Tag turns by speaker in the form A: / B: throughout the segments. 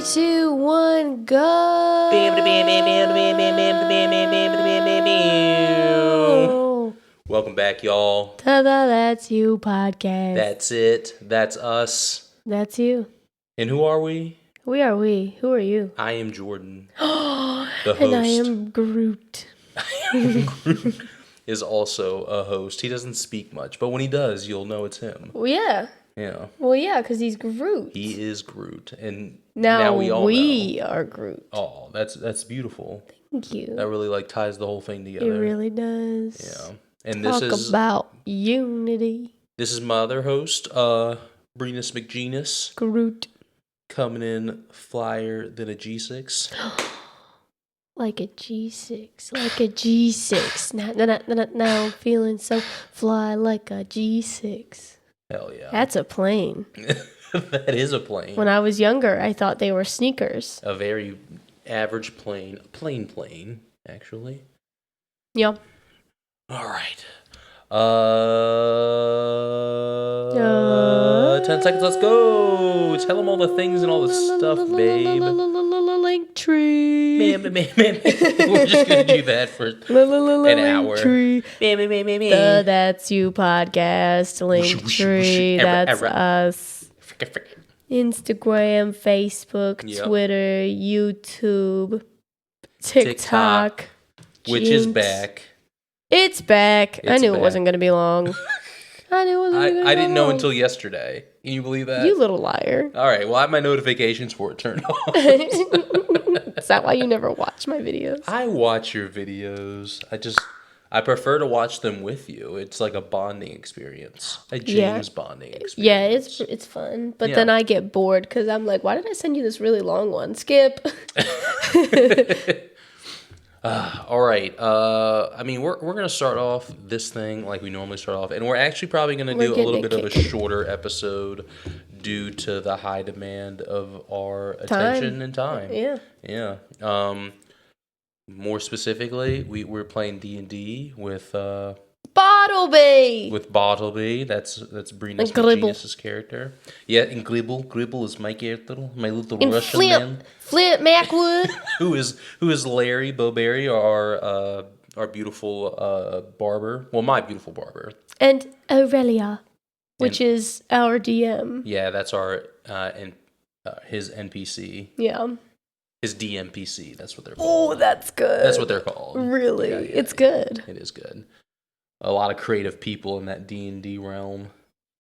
A: 3, 2, 1, go!
B: Welcome back, y'all.
A: To the That's You podcast.
B: That's it. That's us.
A: That's you.
B: And who are we?
A: We are we. Who are you?
B: I am Jordan.
A: The
B: host.
A: And I am Groot.
B: Groot is also a host. He doesn't speak much, but when he does, you'll know it's him.
A: Well, yeah.
B: Yeah.
A: Well, yeah, because he's Groot.
B: He is Groot. And
A: now
B: we all know.
A: are Groot.
B: Oh, that's beautiful.
A: Thank you.
B: That really ties the whole thing together.
A: It really does.
B: Yeah. And
A: Talk about unity.
B: This is my other host, Brenus McGenus.
A: Groot.
B: Coming in flyer than a G6.
A: Like a G6. Like a G6. Now I'm feeling so fly like a G6.
B: Hell yeah.
A: That's a plane.
B: That is a plane.
A: When I was younger, I thought they were sneakers.
B: A very average plane. A plane, actually.
A: Yep.
B: All right. 10 seconds, let's go. Tell them all the things and all the stuff, babe.
A: Link tree.
B: We're just going to do that for an hour.
A: The That's You podcast. Link tree. That's us. Instagram, Facebook, Twitter, YouTube, TikTok.
B: Which is back.
A: It's back. I knew it wasn't going to be long. I
B: didn't know until yesterday. Can you believe that?
A: You little liar.
B: All right. Well, I have my notifications for it turned off.
A: Is that why you never watch my videos?
B: I watch your videos. I prefer to watch them with you. It's like a bonding experience. A James bonding experience.
A: Yeah, it's fun. But then I get bored because I'm like, why did I send you this really long one? Skip.
B: All right. I mean, we're gonna start off this thing like we normally start off, and we're actually probably gonna do a little bit of a shorter episode due to the high demand of our attention and time. Yeah. More specifically, we're playing D&D with
A: Bottleby.
B: With Bottleby, that's Brenus McGenus's character. Yeah, and Gribble is my character, my little and Russian man.
A: Flip Macwood,
B: who is Larry Bowberry, our beautiful barber. Well, my beautiful barber.
A: And Aurelia, which is our DM.
B: Yeah, that's our his NPC.
A: Yeah.
B: His DMPC. That's what they're called.
A: Oh, that's good.
B: That's what they're called.
A: Really, it's good.
B: It is good. A lot of creative people in that D&D realm.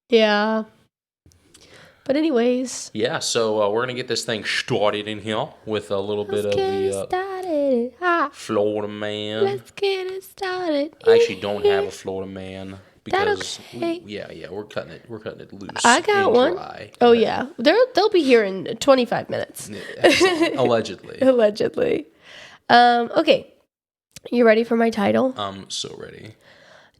A: Yeah. But anyways.
B: Yeah, so we're going to get this thing started in here with a little bit of the Florida man.
A: Let's get it started.
B: I actually don't have a Florida man because we're cutting it loose.
A: I got one.
B: Dry.
A: Oh yeah. They'll be here in 25 minutes.
B: Allegedly.
A: Okay. You ready for my title?
B: I'm so ready.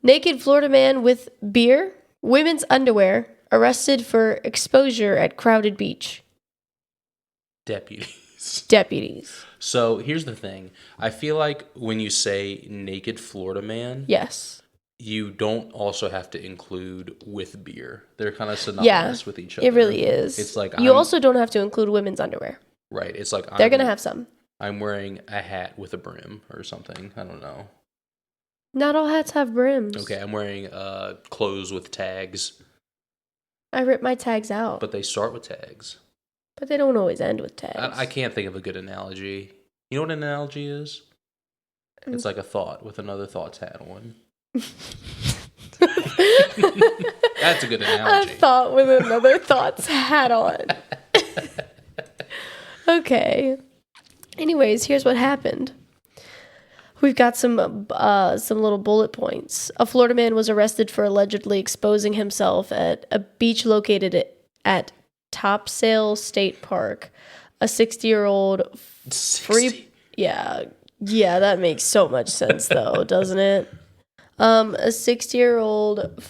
A: Naked Florida man with beer, women's underwear, arrested for exposure at crowded beach. Deputies.
B: So here's the thing. I feel like when you say naked Florida man,
A: yes,
B: you don't also have to include with beer. They're kind of synonymous with each other.
A: It really is.
B: It's like
A: you also don't have to include women's underwear.
B: Right. It's like
A: they're going to have some.
B: I'm wearing a hat with a brim or something. I don't know.
A: Not all hats have brims.
B: Okay, I'm wearing clothes with tags.
A: I rip my tags out.
B: But they start with tags.
A: But they don't always end with tags.
B: I can't think of a good analogy. You know what an analogy is? It's like a thought with another thought's hat on. That's a good analogy.
A: A thought with another thought's hat on. Okay. Anyways, here's what happened. We've got some little bullet points. A Florida man was arrested for allegedly exposing himself at a beach located at Topsail State Park. A 60-year-old free... Yeah, that makes so much sense, though, doesn't it? A 60-year-old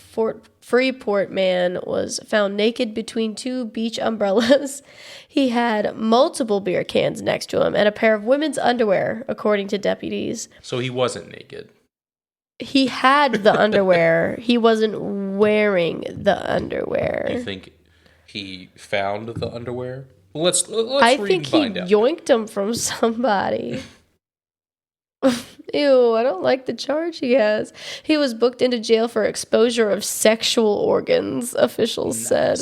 A: Freeport man was found naked between two beach umbrellas. He had multiple beer cans next to him and a pair of women's underwear, according to deputies.
B: So he wasn't naked.
A: He had the underwear. He wasn't wearing the underwear.
B: You think he found the underwear? Let's
A: I
B: read
A: think
B: and
A: he
B: find out.
A: yoinked him from somebody. Ew, I don't like the charge he has. He was booked into jail for exposure of sexual organs, officials said.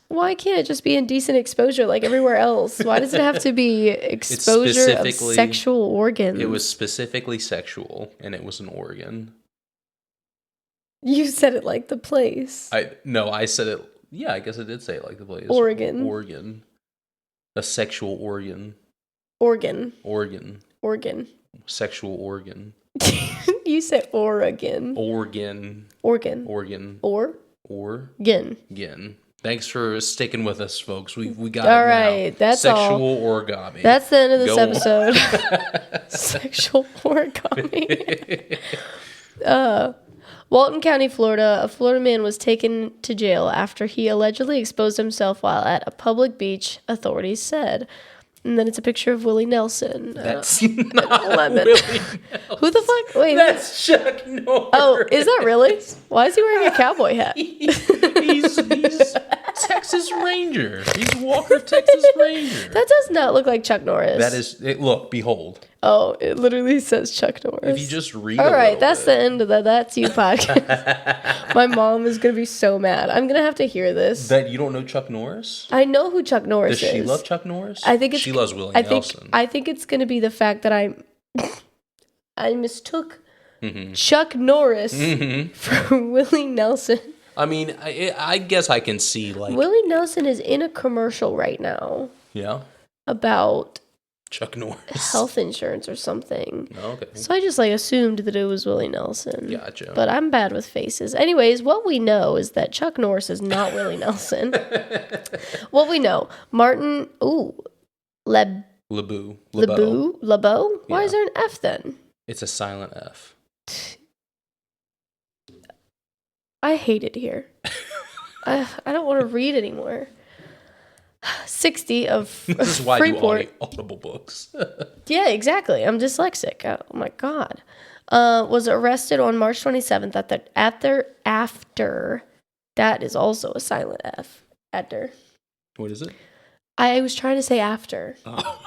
A: Why can't it just be indecent exposure like everywhere else? Why does it have to be exposure of sexual organs?
B: It was specifically sexual, and it was an organ.
A: You said it like the place.
B: I said it. Yeah, I guess I did say it like the place.
A: Organ.
B: A sexual organ.
A: Organ.
B: Sexual organ.
A: You said Oregon.
B: Organ. Thanks for sticking with us, folks. We got
A: all
B: it
A: right,
B: now.
A: That's
B: sexual
A: all.
B: origami.
A: That's the end of this episode. Sexual origami. Walton County, Florida. A Florida man was taken to jail after he allegedly exposed himself while at a public beach, authorities said. And then it's a picture of Willie Nelson.
B: That's not
A: 11.
B: Willie Nelson.
A: Who the fuck? Wait.
B: That's Chuck Norris.
A: Oh, is that really? Why is he wearing a cowboy hat?
B: He's Texas Ranger. He's Walker Texas Ranger.
A: That does not look like Chuck Norris.
B: That is it. Look, behold.
A: Oh, it literally says Chuck Norris.
B: If you just read
A: all right, that's the end of the That's You podcast. My mom is going to be so mad. I'm going to have to hear this.
B: That you don't know Chuck Norris?
A: I know who Chuck Norris is.
B: Does she love Chuck Norris?
A: I think
B: she loves Willie Nelson.
A: I think it's going to be the fact that I mistook Chuck Norris for Willie Nelson.
B: I mean, I guess I can see like
A: Willie Nelson is in a commercial right now.
B: Yeah.
A: About
B: Chuck Norris.
A: Health insurance or something.
B: Okay.
A: So I just assumed that it was Willie Nelson.
B: Gotcha.
A: But I'm bad with faces. Anyways, what we know is that Chuck Norris is not Willie Nelson. What we know, Martin,
B: LeBeau.
A: Why is there an F then?
B: It's a silent F.
A: I hate it here. I don't want to read anymore. 60 of
B: This is why
A: Freeport.
B: you audible books.
A: Yeah, exactly. I'm dyslexic. Oh my God. Was arrested on March 27th after. That is also a silent F. After.
B: What is it?
A: I was trying to say after.
B: Oh.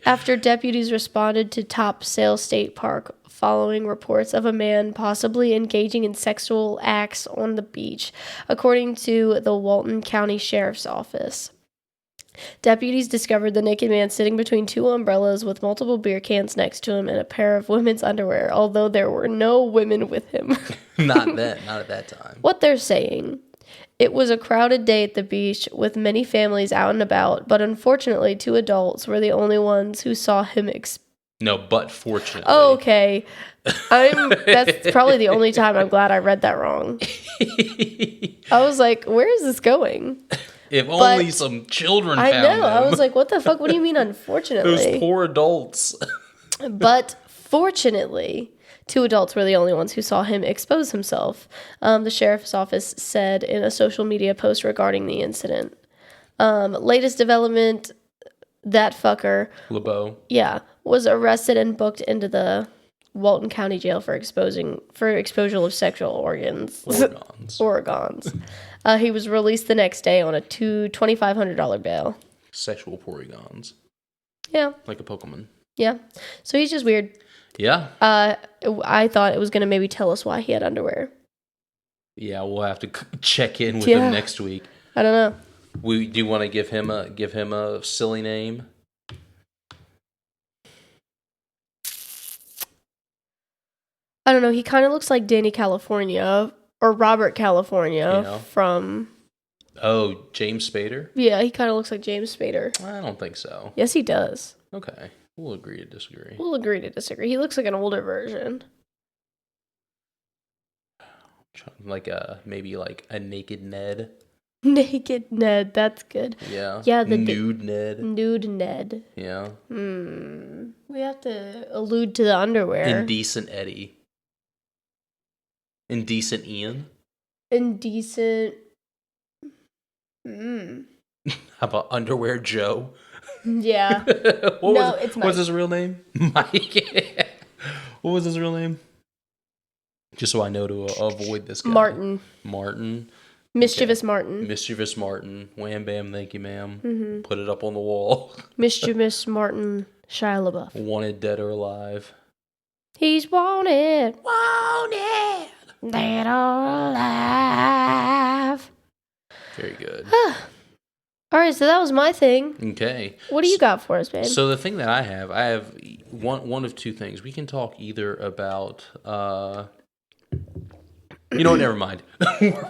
A: After deputies responded to Topsail State Park following reports of a man possibly engaging in sexual acts on the beach, according to the Walton County Sheriff's Office. Deputies discovered the naked man sitting between two umbrellas with multiple beer cans next to him and a pair of women's underwear, although there were no women with him.
B: Not at that time.
A: What they're saying. It was a crowded day at the beach with many families out and about, but unfortunately, two adults were the only ones who saw him.
B: No, but fortunately.
A: Oh, okay. That's probably the only time I'm glad I read that wrong. I was like, where is this going?
B: If only some children found
A: I know.
B: him.
A: I was like, what the fuck? What do you mean, unfortunately?
B: Those poor adults.
A: But fortunately, two adults were the only ones who saw him expose himself. The sheriff's office said in a social media post regarding the incident. Latest development, that fucker,
B: LeBeau,
A: was arrested and booked into the Walton County Jail for exposure of sexual organs. Organs. He was released the next day on a $2,500 bail.
B: Sexual porygons.
A: Yeah.
B: Like a Pokemon.
A: Yeah. So he's just weird.
B: Yeah.
A: I thought it was going to maybe tell us why he had underwear.
B: Yeah, we'll have to check in with him next week.
A: I don't know.
B: Do you want to give him a silly name?
A: I don't know. He kind of looks like Danny California or Robert California from. Oh,
B: James Spader?
A: Yeah, he kind of looks like James Spader.
B: I don't think so.
A: Yes, he does.
B: Okay. We'll agree to disagree.
A: He looks like an older version.
B: Like maybe like a naked Ned.
A: Naked Ned, that's good.
B: Yeah.
A: Yeah, the
B: nude Ned.
A: Nude Ned.
B: Yeah.
A: We have to allude to the underwear.
B: Indecent Eddie. Indecent Ian.
A: Indecent.
B: How about Underwear Joe?
A: Yeah. It's Mike.
B: What's his real name? Mike. What was his real name? Just so I know to avoid this guy.
A: Martin.
B: Martin.
A: Mischievous Martin.
B: Mischievous Martin. Wham bam, thank you, ma'am. Put it up on the wall.
A: Mischievous Martin Shia LaBeouf.
B: Wanted, dead or alive.
A: He's wanted.
B: Wanted.
A: Dead or alive.
B: Very good.
A: All right, so that was my thing.
B: Okay.
A: What do you got for us, babe?
B: So the thing that I have one of two things. We can talk either about you know what? Never mind.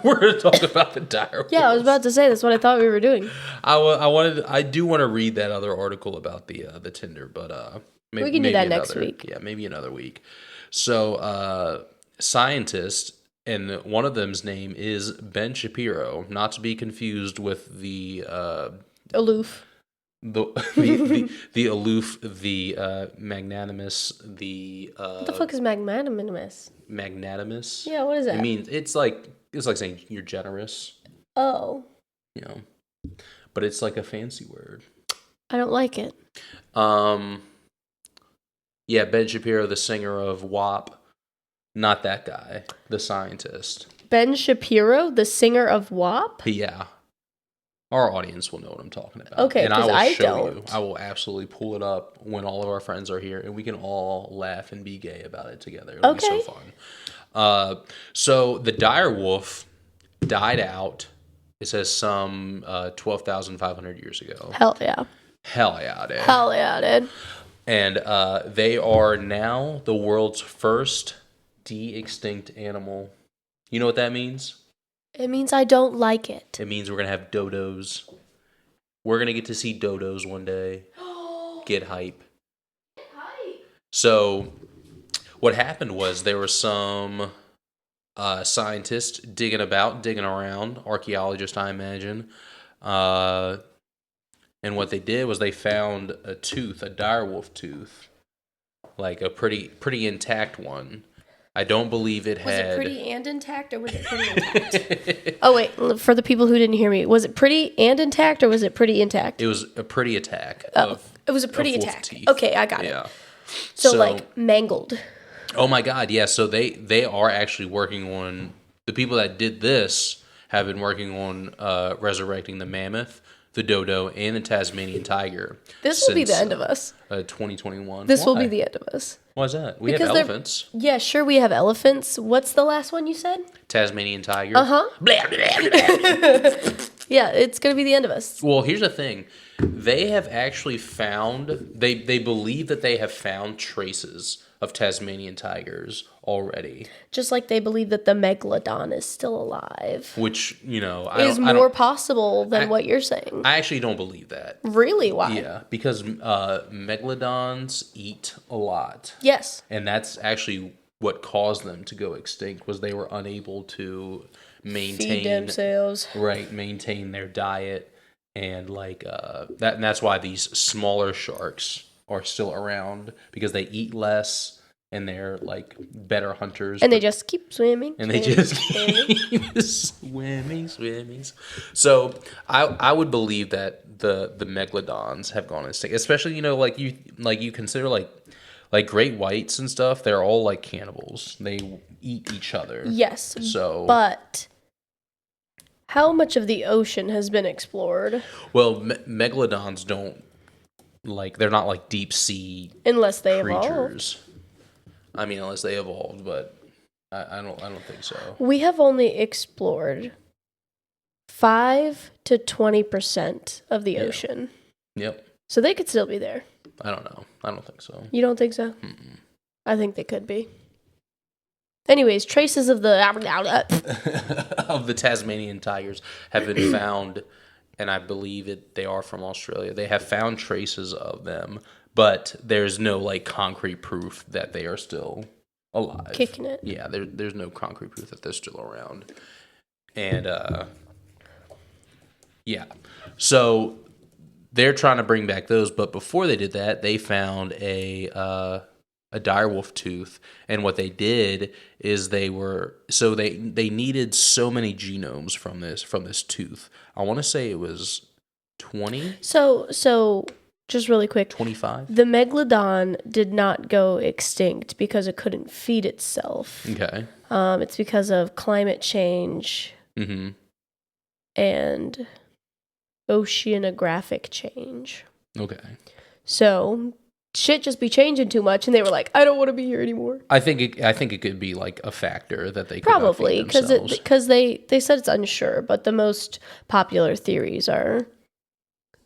B: We're going to talk about the dire wolves.
A: Yeah, I was about to say that's what I thought we were doing.
B: I do want to read that other article about the Tinder, but maybe
A: we can do that next week.
B: Yeah, maybe another week. So scientists, and one of them's name is Ben Shapiro, not to be confused with the
A: Aloof.
B: the aloof, the magnanimous, the
A: what the fuck is magnanimous?
B: Magnanimous.
A: Yeah, what is that?
B: It means it's like saying you're generous.
A: Oh.
B: You know, but it's like a fancy word.
A: I don't like it.
B: Yeah, Ben Shapiro, the singer of WAP, not that guy, the scientist.
A: Ben Shapiro, the singer of WAP?
B: Yeah. Our audience will know what I'm talking about.
A: Okay, because I don't.
B: You. I will absolutely pull it up when all of our friends are here, and we can all laugh and be gay about it together. It'll be so fun. So the dire wolf died out, it says some 12,500 years ago.
A: Hell yeah.
B: Hell yeah, dude.
A: Hell yeah, dude.
B: And they are now the world's first de-extinct animal. You know what that means?
A: It means I don't like it.
B: It means we're going to have dodos. We're going to get to see dodos one day. Get hype. So what happened was there were some scientists digging around, archaeologists, I imagine. And what they did was they found a tooth, a direwolf tooth, like a pretty intact one. I don't believe it had...
A: Was it pretty and intact, or was it pretty intact? Oh, wait. For the people who didn't hear me, was it pretty and intact, or was it pretty intact?
B: It was a pretty attack.
A: It was a pretty attack. Okay, I got it. So, like, mangled.
B: Oh, my God, yeah. So they are actually working on... The people that did this have been working on resurrecting the mammoth, the dodo, and the Tasmanian tiger.
A: This will be the end of us.
B: 2021.
A: This will be the end of us.
B: Why is that? We have elephants.
A: Yeah, sure, we have elephants. What's the last one you said?
B: Tasmanian tiger.
A: Uh-huh. Yeah, it's going to be the end of us.
B: Well, here's the thing. They have actually found... They believe that they have found traces of Tasmanian tigers already.
A: Just like they believe that the megalodon is still alive.
B: Which, you know...
A: is more possible than what you're saying.
B: I actually don't believe that.
A: Really? Why?
B: Yeah, because megalodons eat a lot.
A: Yes.
B: And that's actually what caused them to go extinct, was they were unable to maintain...
A: Feed themselves.
B: Right, maintain their diet. And like and that's why these smaller sharks are still around, because they eat less and they're like better hunters.
A: And they just keep swimming.
B: And they just keep swimming. So I would believe that the megalodons have gone extinct, especially, you know, like you consider like great whites and stuff. They're all like cannibals. They eat each other.
A: Yes.
B: So,
A: but how much of the ocean has been explored?
B: Well, megalodons don't, like, they're not like deep sea
A: unless they
B: creatures.
A: Evolved.
B: I mean, unless they evolved, but I don't think so.
A: We have only explored 5 to 20% of the ocean.
B: Yep.
A: So they could still be there.
B: I don't know. I don't think so.
A: You don't think so?
B: Mm-mm.
A: I think they could be. Anyways, traces of the
B: of the Tasmanian tigers have been found, and I believe they are from Australia. They have found traces of them, but there's no like concrete proof that they are still alive.
A: Kicking it.
B: Yeah, there's no concrete proof that they're still around. And yeah. So they're trying to bring back those, but before they did that, they found a direwolf tooth, and what they did is they needed so many genomes from this tooth. I want to say it was 20.
A: So just really quick,
B: 25.
A: The megalodon did not go extinct because it couldn't feed itself.
B: Okay.
A: It's because of climate change.
B: Mm-hmm.
A: and oceanographic change.
B: Okay.
A: So shit just be changing too much, and they were like, I don't want to be here anymore.
B: I think it could be like a factor that they
A: probably
B: because
A: they said it's unsure, but the most popular theories are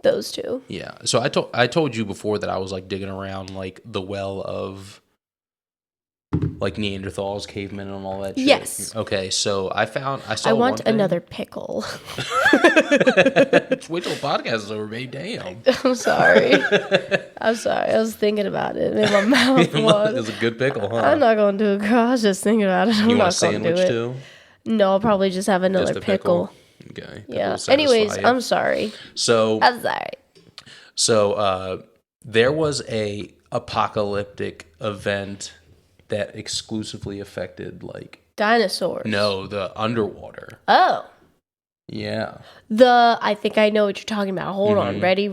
A: those two.
B: Yeah. So I told you before that I was like digging around like the well of like Neanderthals, cavemen, and all that shit.
A: Yes.
B: Okay. So I
A: I want another pickle.
B: Wait till the podcast is over, babe. Damn.
A: I'm sorry. I was thinking about it. It made my mouth water.
B: It's a good pickle, huh?
A: I'm not going to do it. I was just thinking about it.
B: You want a sandwich too?
A: No, I'll probably just have another pickle.
B: Okay.
A: Yeah. Anyways, I'm sorry. I'm sorry.
B: So there was a apocalyptic event that exclusively affected like
A: dinosaurs.
B: No, the underwater.
A: Oh.
B: Yeah.
A: I think I know what you're talking about. Hold on. Ready.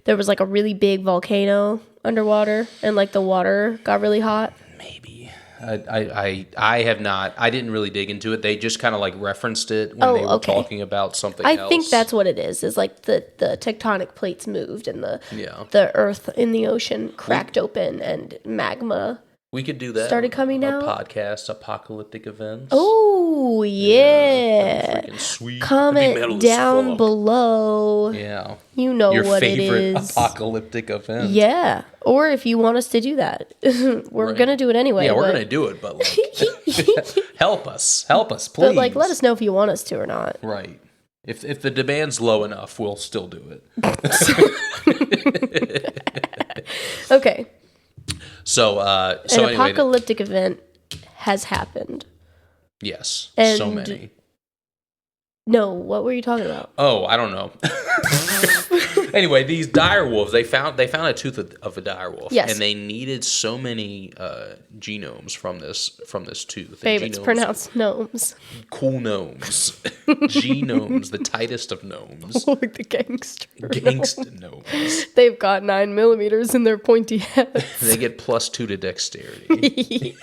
A: There was like a really big volcano underwater and like the water got really hot.
B: Maybe. I have not. I didn't really dig into it. They just kind of like referenced it when they were talking about something else.
A: I think that's what it is. Is like the tectonic plates moved and the earth in the ocean cracked open and magma.
B: We could do that.
A: Started coming out.
B: Podcast, apocalyptic events.
A: Oh yeah.
B: Freaking sweet.
A: Comment down below.
B: Yeah.
A: You know
B: your
A: what it
B: favorite
A: is.
B: Apocalyptic event.
A: Yeah. Or if you want us to do that, we're gonna do it anyway.
B: Yeah, we're gonna do it, but like, help us, please.
A: But like, let us know if you want us to or not.
B: Right. If the demand's low enough, we'll still do
A: it. Okay.
B: So
A: an apocalyptic event has happened.
B: Yes.
A: And
B: so many.
A: No, what were you talking about?
B: Oh, I don't know. Anyway, these dire wolves, they found a tooth of a dire wolf,
A: yes.
B: and they needed so many genomes from this tooth.
A: Babe, it's pronounced gnomes.
B: Cool gnomes. Genomes, the tightest of gnomes.
A: Like the gangster
B: gnomes.
A: They've got 9 millimeters in their pointy heads.
B: They get +2 to dexterity.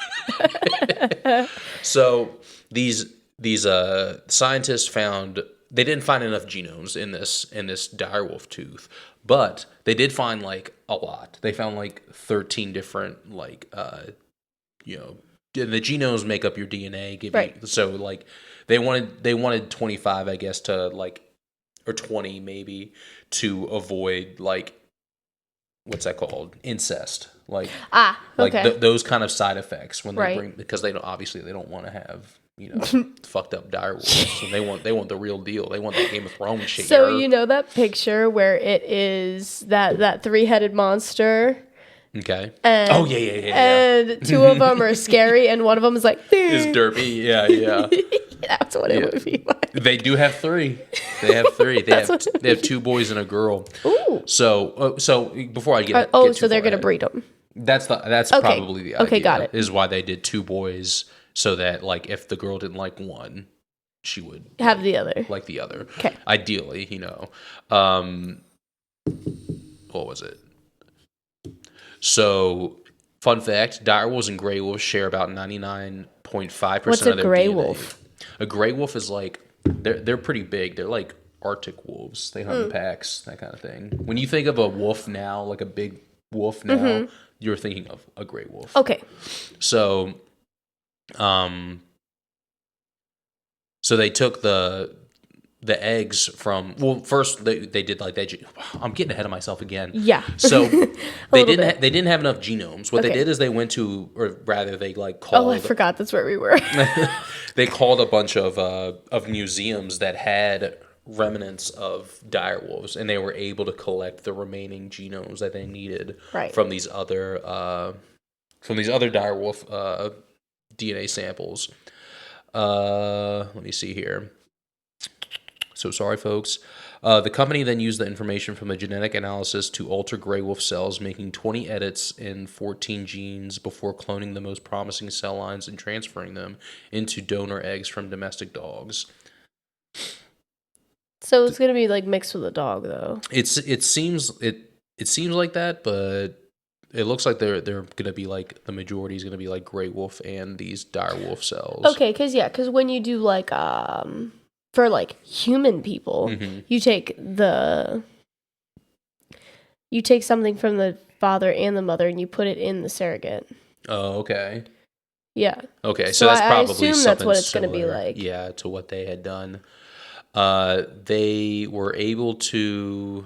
B: So these scientists found. They didn't find enough genomes in this direwolf tooth, but they did find like a lot. They found like 13 different like the genomes make up your DNA.
A: Right.
B: So like they wanted 25, I guess, to like, or 20 maybe, to avoid like, what's that called? Incest. Like
A: okay.
B: Those kind of side effects when they
A: right.
B: bring, because they don't want to have, fucked up dire wolves. And they want the real deal. They want the Game of Thrones shit.
A: So you know that picture where it is that 3-headed monster.
B: Okay.
A: And,
B: yeah.
A: And 2 of them are scary, and one of them is like
B: is derpy. Yeah.
A: That's what it would be like.
B: They do have 3. They have 3. They have 2 boys and a girl.
A: Ooh.
B: So before I get
A: so they're gonna breed them.
B: That's probably the idea.
A: Okay, got it.
B: Is why they did 2 boys. So that, like, if the girl didn't like one, she would
A: have the other.
B: Like the other.
A: Okay.
B: Ideally, what was it? So, fun fact, direwolves and gray wolves share about 99.5%
A: What's
B: of their
A: a gray
B: DNA.
A: wolf?
B: A gray wolf is like, they're pretty big. They're like Arctic wolves. They hunt in packs, that kind of thing. When you think of a wolf now, like a big wolf now, you're thinking of a gray wolf.
A: Okay.
B: So... So they took the eggs from. Well, first they did like that. I'm getting ahead of myself again.
A: Yeah.
B: So they didn't have enough genomes. What
A: okay.
B: they did is they went to, or rather, they like called.
A: Oh, I forgot that's where we were.
B: They called a bunch of museums that had remnants of direwolves, and they were able to collect the remaining genomes that they needed from these other direwolf DNA samples. Let me see here. So sorry, folks. The company then used the information from the genetic analysis to alter gray wolf cells, making 20 edits in 14 genes before cloning the most promising cell lines and transferring them into donor eggs from domestic dogs.
A: So it's gonna be like mixed with a dog, though.
B: It seems like that, but it looks like they're gonna be like, the majority is gonna be like gray wolf and these dire wolf cells.
A: Okay, because when you do like for like human people, you take something from the father and the mother and you put it in the surrogate.
B: Oh, okay.
A: Yeah.
B: Okay, so that's probably
A: I assume
B: something
A: that's what it's going to be
B: similar,
A: like.
B: yeah, to what they had done. They were able to...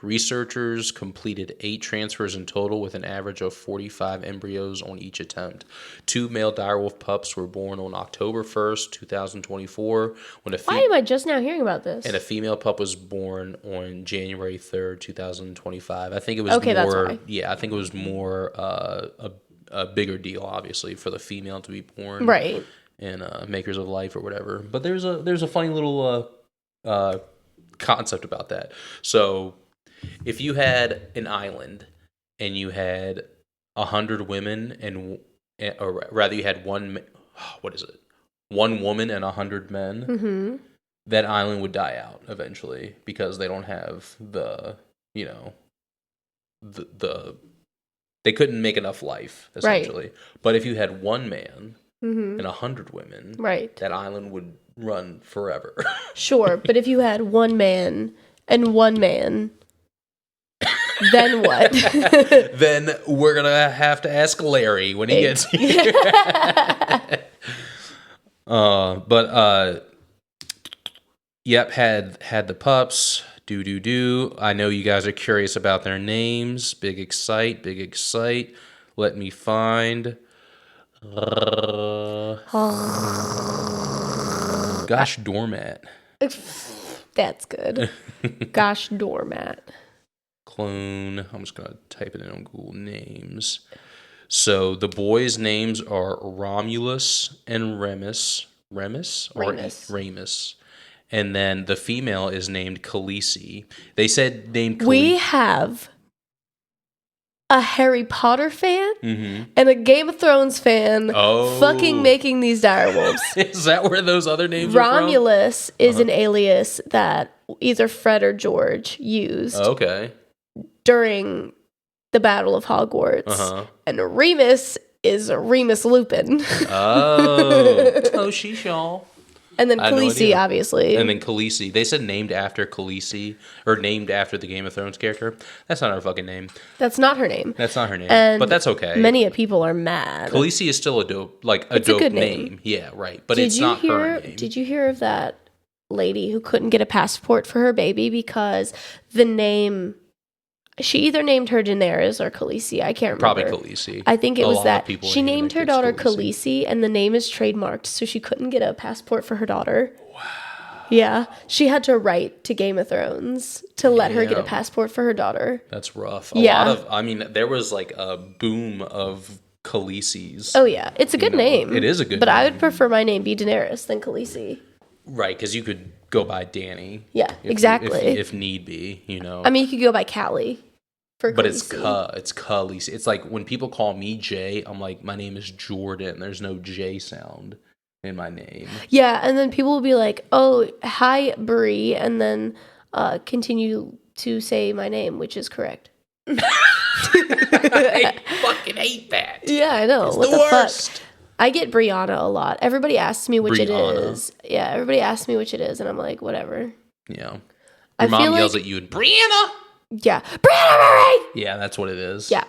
B: Researchers completed 8 transfers in total with an average of 45 embryos on each attempt. 2 male direwolf pups were born on October 1st, 2024.
A: Why am I just now hearing about this?
B: And a female pup was born on January 3rd, 2025. I think it was
A: that's why.
B: Yeah, I think it was more a bigger deal, obviously, for the female to be born.
A: Right.
B: And makers of life or whatever. But there's a funny little concept about that. So if you had an island and you had 100 women or rather you had one woman and 100 men, that island would die out eventually because they don't have the they couldn't make enough life essentially. Right. But if you had one man and 100 women, right, that island would run forever.
A: Sure, but if you had one man and one man, then what?
B: Then we're gonna have to ask Larry when he gets here. Yep, had the pups. Do. I know you guys are curious about their names. Big excite. Let me find. Gosh, doormat.
A: That's good. Gosh, doormat.
B: Clone. I'm just going to type it in on Google Names. So the boys' names are Romulus and Remus. Remus. And then the female is named Khaleesi. They said named Khaleesi.
A: We have a Harry Potter fan and a Game of Thrones fan fucking making these direwolves.
B: Is that where those other names
A: Romulus are from? Is an alias that either Fred or George used.
B: Okay.
A: During the Battle of Hogwarts. And Remus is Remus Lupin.
B: She's y'all.
A: And then Khaleesi, obviously.
B: And then Khaleesi. They said named after Khaleesi, or named after the Game of Thrones character. That's not her fucking name.
A: That's not her name.
B: But that's okay.
A: Many people are mad.
B: Khaleesi is still a dope name. Yeah, right. But it's not her name.
A: Did you hear of that lady who couldn't get a passport for her baby because the name... She either named her Daenerys or Khaleesi. I can't remember.
B: Probably Khaleesi.
A: I think it was that. She named her daughter Khaleesi, and the name is trademarked, so she couldn't get a passport for her daughter. Wow. Yeah. She had to write to Game of Thrones to let her get a passport for her daughter.
B: That's rough. There was like a boom of Khaleesi's.
A: Oh, yeah. It's a good name.
B: It is a good name.
A: But I would prefer my name be Daenerys than Khaleesi.
B: Right, because you could go by Dany.
A: Yeah, exactly.
B: If need be,
A: I mean, you could go by Callie.
B: But it's Khaleesi. It's like when people call me Jay, I'm like, my name is Jordan. There's no J sound in my name. Yeah, and then people will be like, oh, hi, Brie, and then continue to say my name, which is correct. I fucking hate that. Yeah, I know. It's the worst. Fuck? I get Brianna a lot. Everybody asks me which it is. Yeah, everybody asks me which it is, and I'm like, whatever. Yeah. Your mom yells at you and Brianna. Yeah. Brianna Murray! Yeah, that's what it is. Yeah.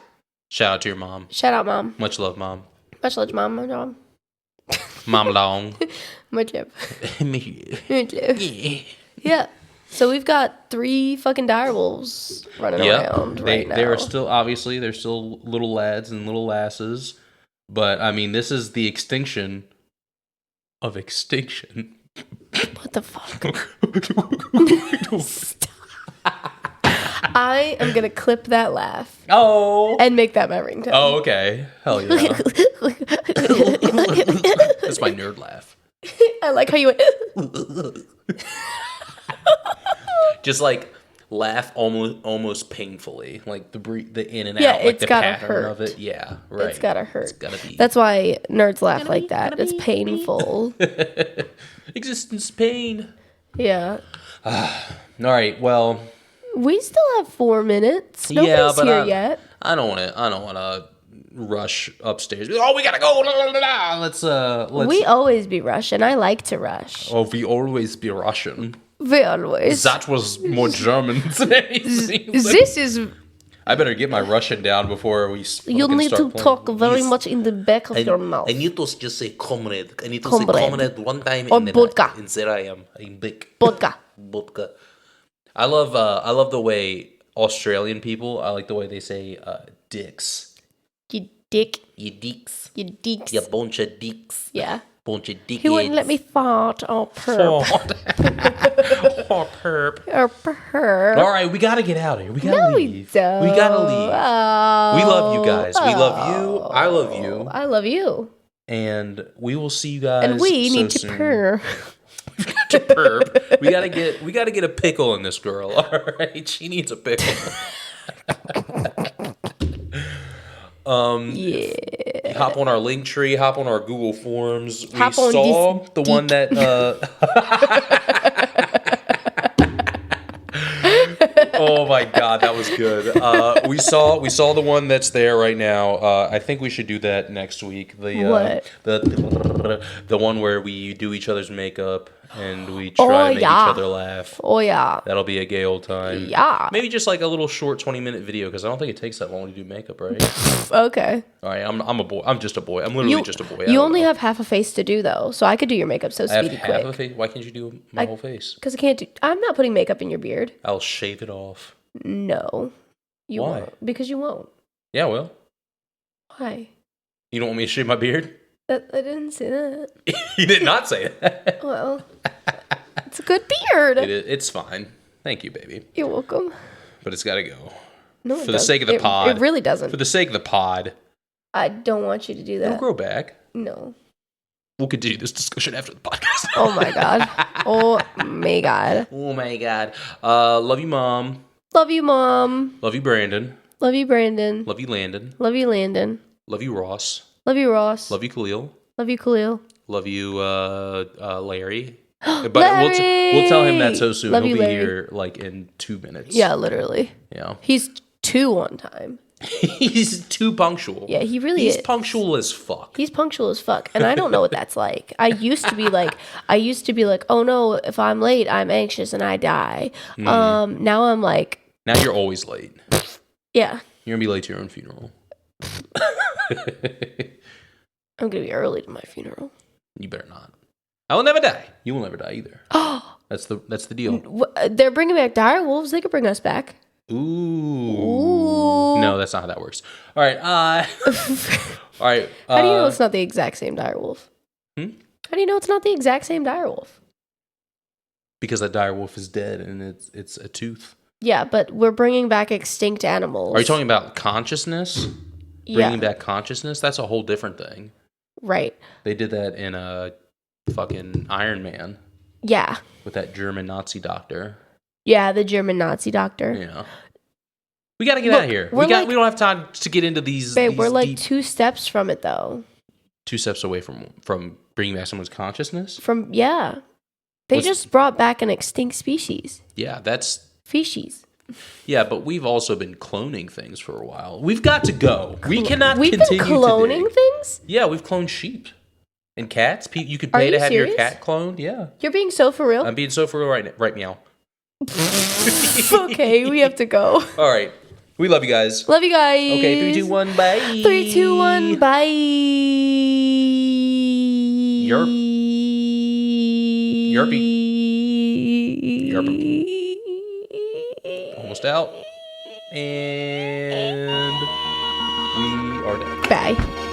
B: Shout out to your mom. Shout out, Mom. Much love, Mom. Much love, Mom. Mom long. Much love. Much love. Yeah. So we've got 3 fucking direwolves running around right now. They're still little lads and little lasses. But, I mean, this is the extinction of extinction. What the fuck? Stop. I am going to clip that laugh. Oh. And make that my ringtone. Oh, okay. Hell yeah. That's my nerd laugh. I like how you went. Just like laugh almost painfully. Like the in and out. Like the pattern hurt. Of it. Yeah, right. It's got to hurt. It's got to be. That's why nerds laugh like that. It's painful. Existence pain. Yeah. All right, well. We still have 4 minutes. Nobody's here yet. I don't want to rush upstairs. Oh, we gotta go. La, la, la, la. Let's.
A: We always be Russian. I like to rush.
B: Oh, we always be Russian.
A: We always.
B: That was more German than anything.
A: This is.
B: I better get my Russian down before we.
A: You need to talk very much in the back of your mouth.
C: I need to just say comrade. I need to
A: Comrade.
C: say comrade one time.
A: Or
C: and then
A: vodka.
C: And there I am. I'm big.
A: Vodka.
C: Vodka.
B: I love the way Australian people. I like the way they say dicks.
A: You dick.
C: You dicks.
A: You dicks.
C: You bunch of dicks.
A: Yeah.
C: Bunch of dickheads.
A: He wouldn't let me fart. Oh, perp.
B: Oh, perp.
A: Oh, perp.
B: All right, we gotta get out of here. We gotta
A: No, we
B: leave.
A: don't.
B: We gotta leave.
A: Oh,
B: We love you guys. We love you. I love you.
A: I love you.
B: And we will see you guys.
A: And we
B: so
A: need to
B: soon.
A: purr.
B: To perp. We gotta get a pickle in this girl. All right, she needs a pickle.
A: Yeah.
B: Hop on our link tree. Hop on our Google Forms. We
A: Hop on
B: saw
A: this
B: the one that. Oh my god, that was good. We saw the one that's there right now. I think we should do that next week.
A: What?
B: The one where we do each other's makeup and we try to make each other laugh.
A: Oh, yeah.
B: That'll be a gay old time.
A: Yeah.
B: Maybe just like a little short 20-minute video because I don't think it takes that long to do makeup, right?
A: Okay.
B: All right, I'm a boy. I'm just a boy. I'm literally just a boy.
A: You only have half a face to do, though, so I could do your makeup so
B: I have
A: speedy
B: half a
A: quick.
B: face. Why can't you do my whole face?
A: Because I can't do. I'm not putting makeup in your beard.
B: I'll shave it off.
A: No. You
B: Why?
A: won't. Because you won't.
B: Yeah, well.
A: Why?
B: You don't want me to shave my beard?
A: I didn't say that.
B: You did not say that.
A: Well, it's a good beard.
B: It's fine. Thank you, baby.
A: You're welcome.
B: But it's got to go.
A: No, it
B: For the
A: doesn't.
B: sake of the pod.
A: It really doesn't.
B: For the sake of the pod.
A: I don't want you to do
B: It'll
A: that.
B: grow back.
A: No.
B: We'll continue this discussion after the podcast.
A: Oh my god. Oh my god.
B: Oh my god. Love you, Mom.
A: Love you, Mom.
B: Love you, Brandon.
A: Love you, Brandon.
B: Love you, Landon.
A: Love you, Landon.
B: Love you, Ross.
A: Love you, Ross.
B: Love you, Khalil.
A: Love you, Khalil.
B: Love you, Larry. But
A: Larry!
B: we'll tell him that so soon.
A: Love
B: He'll
A: you,
B: be
A: Larry.
B: here like in 2 minutes.
A: Yeah, literally.
B: Yeah.
A: He's 2 on time.
B: He's too punctual.
A: Yeah, he really
B: He's
A: is.
B: punctual as fuck.
A: He's punctual as fuck, and I don't know what that's like. I used to be like, oh no, if I'm late, I'm anxious and I die. Now I'm like,
B: Now you're always late.
A: yeah,
B: You're gonna be late to your own funeral.
A: I'm gonna be early to my funeral.
B: You better not. I will never die. You will never die either. That's the deal.
A: They're bringing back dire wolves. They could bring us back.
B: Ooh. No, that's not how that works. All right. All right.
A: How do you know it's not the exact same dire wolf?
B: Hmm?
A: How do you know it's not the exact same dire wolf?
B: Because that dire wolf is dead and it's a tooth.
A: Yeah, but we're bringing back extinct animals.
B: Are you talking about consciousness? Bringing back consciousness? That's a whole different thing.
A: Right.
B: They did that in a fucking Iron Man
A: Yeah.
B: with that German Nazi doctor.
A: Yeah, the German Nazi doctor.
B: Yeah. We got to get out of here. We don't have time to get into these.
A: Babe,
B: these
A: we're like
B: deep,
A: 2 steps from it, though.
B: 2 steps away from bringing back someone's consciousness.
A: They just brought back an extinct species.
B: Yeah, that's.
A: Species.
B: Yeah, but we've also been cloning things for a while. We've got to go. We cannot
A: We've
B: continue
A: been cloning
B: today.
A: things?
B: Yeah, we've cloned sheep and cats. You could pay
A: you
B: to have
A: serious?
B: your cat cloned. Yeah,
A: You're being so for real?
B: I'm being so for real right meow.
A: Okay, we have to go.
B: All right, we love you guys.
A: Love you guys.
B: Okay, 3, 2, 1, bye.
A: 3, 2, 1, bye.
B: Yerpy. Almost out. And we are done.
A: Bye.